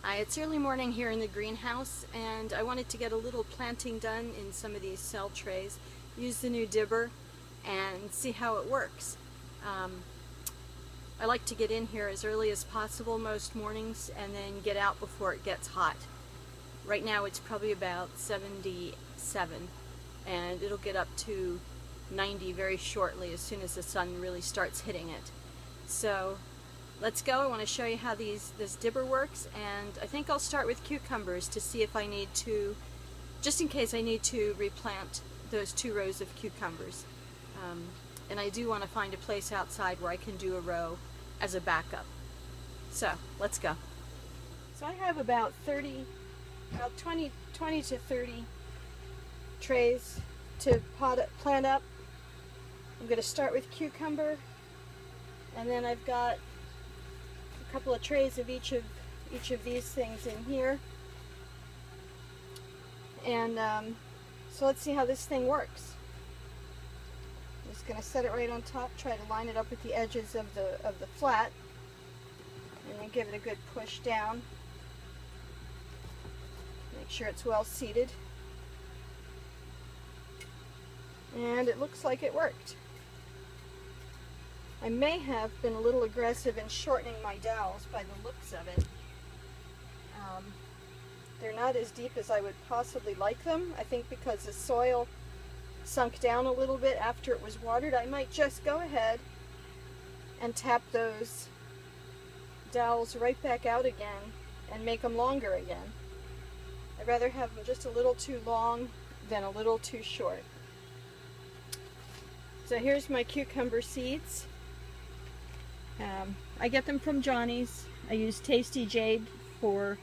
Hi, it's early morning here in the greenhouse, and I wanted to get a little planting done in some of these cell trays. Use the new dibber and see how it works. I like to get in here as early as possible most mornings and then get out before it gets hot. Right now it's probably about 77 and it'll get up to 90 very shortly as soon as the sun really starts hitting it. So let's go. I want to show you how this dibber works, and I think I'll start with cucumbers to see if I need to, just in case I need to replant those 2 rows of cucumbers. And I do want to find a place outside where I can do a row as a backup. So let's go. So I have about 20 to 30 trays to plant up. I'm going to start with cucumber, and then I've got a couple of trays of each of these things in here. And so let's see how this thing works. I'm just going to set it right on top, try to line it up with the edges of the flat, and then give it a good push down. Make sure it's well seated. And it looks like it worked. I may have been a little aggressive in shortening my dowels by the looks of it. They're not as deep as I would possibly like them. I think because the soil sunk down a little bit after it was watered, I might just go ahead and tap those dowels right back out again and make them longer again. I'd rather have them just a little too long than a little too short. So here's my cucumber seeds. I get them from Johnny's. I use Tasty Jade for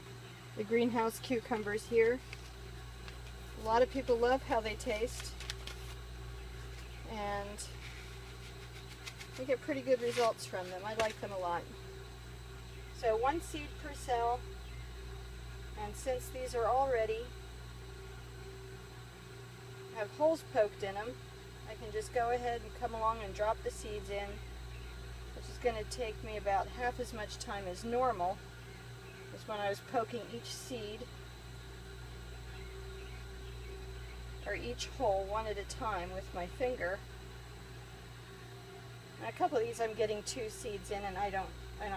the greenhouse cucumbers here. A lot of people love how they taste, and I get pretty good results from them. I like them a lot. So 1 seed per cell, and since these are already have holes poked in them, I can just go ahead and come along and drop the seeds in, which is going to take me about half as much time as normal as when I was poking each seed or each hole one at a time with my finger. And a couple of these I'm getting 2 seeds in, and I don't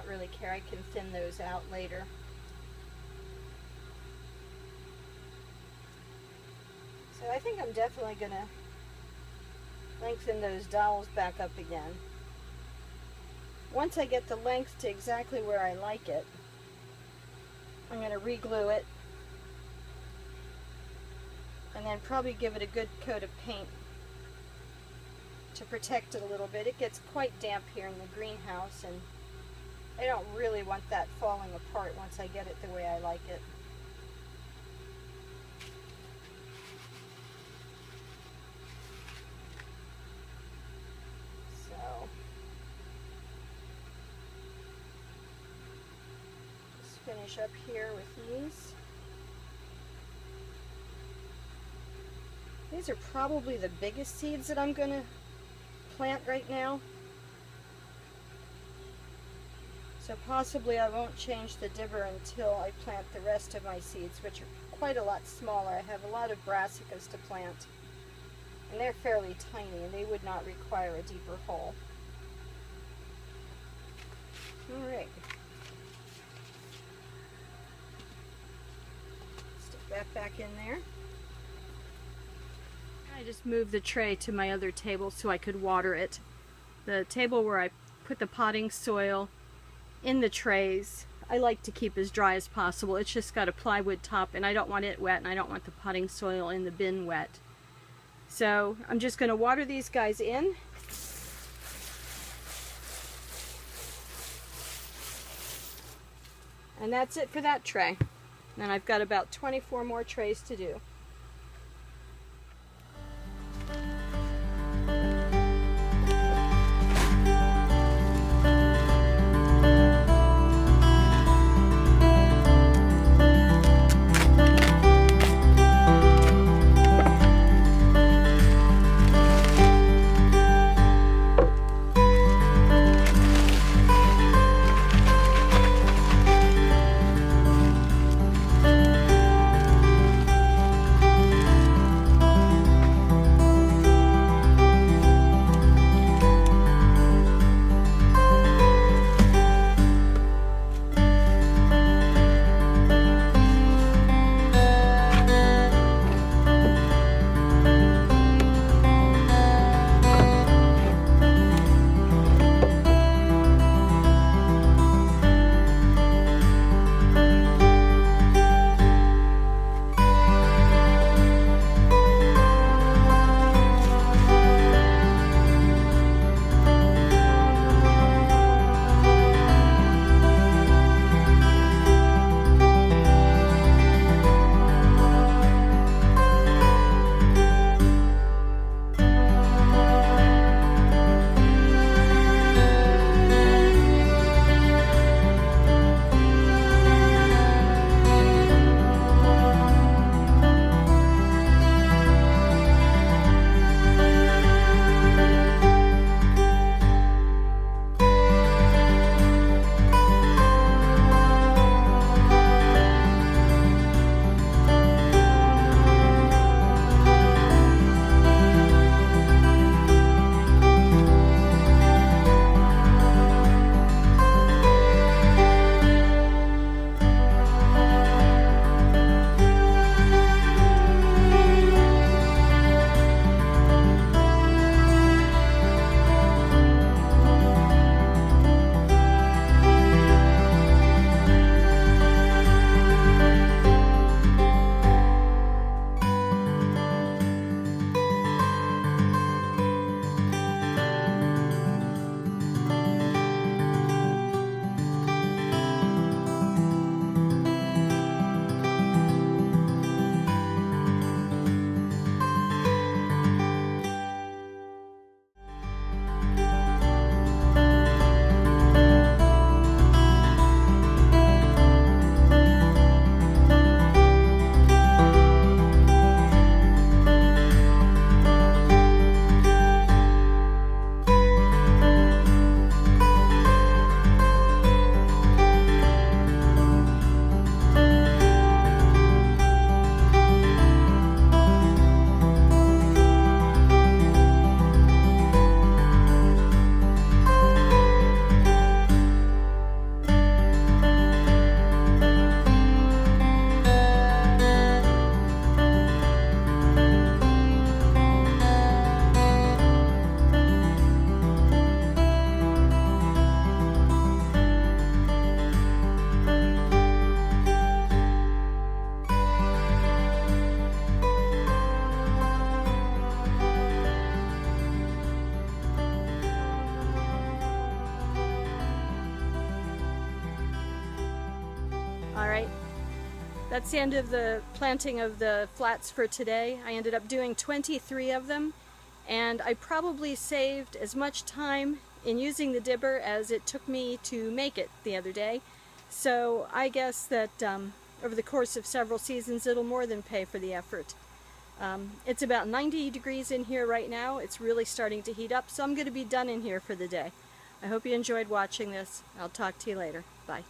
really care. I can thin those out later. So I think I'm definitely going to lengthen those dowels back up again. Once I get the length to exactly where I like it, I'm going to re-glue it and then probably give it a good coat of paint to protect it a little bit. It gets quite damp here in the greenhouse, and I don't really want that falling apart once I get it the way I like it. Finish up here with these. These are probably the biggest seeds that I'm going to plant right now. So possibly I won't change the dibber until I plant the rest of my seeds, which are quite a lot smaller. I have a lot of brassicas to plant, and they're fairly tiny, and they would not require a deeper hole. Alright. That back in there. I just moved the tray to my other table so I could water it. The table where I put the potting soil in the trays, I like to keep as dry as possible. It's just got a plywood top, and I don't want it wet, and I don't want the potting soil in the bin wet. So I'm just going to water these guys in. And that's it for that tray. And I've got about 24 more trays to do. that's the end of the planting of the flats for today. I ended up doing 23 of them, and I probably saved as much time in using the dibber as it took me to make it the other day. So I guess that over the course of several seasons it'll more than pay for the effort. It's about 90 degrees in here right now. It's really starting to heat up, so I'm going to be done in here for the day. I hope you enjoyed watching this. I'll talk to you later. Bye.